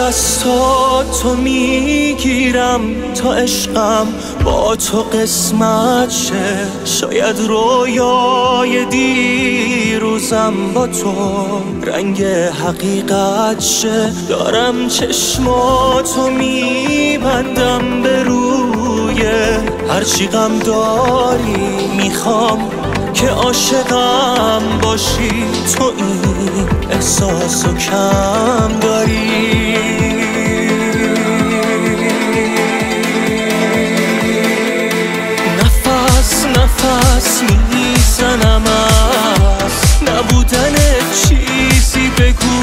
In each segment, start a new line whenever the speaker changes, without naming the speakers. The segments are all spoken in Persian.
دستاتو میگیرم تا عشقم با تو قسمت شه. شاید رویای دیروزم با تو رنگ حقیقت شه. دارم چشماتو میبندم به روی هرچی غم داری. میخوام که عاشقم باشی، تو این احساسو کم داری. نفس نفس میزنم از نبودن چیزی. بگو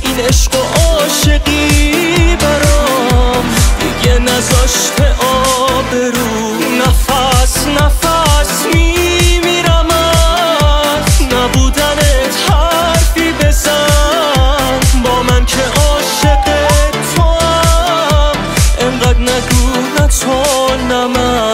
این عشق و عاشقی برام دیگه نذاشته آبرو. نفس نفس میمیرم از نبودنت. حرفی بزن با من که عاشق تو هم. انقدر نگو نه تو نه من.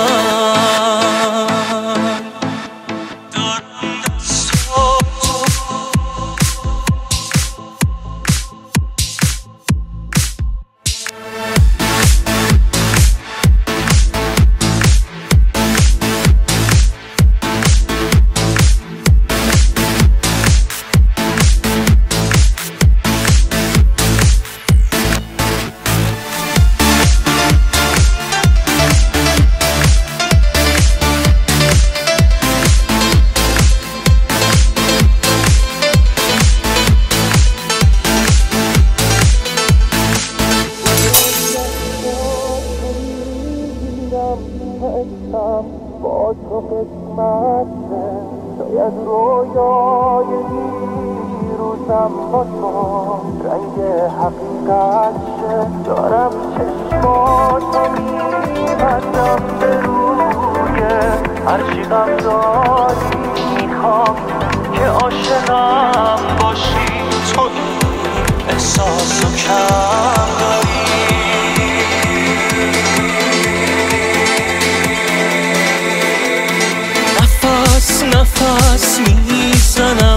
با تو قسمت شه. شاید رویای دیروزم با تو رنگ حقیقت شه. دارم چشماتو میبندم به روی هرچی غم داری. میخوام که عاشقم باشی، تو این احساسو کم داری. نفس میزنم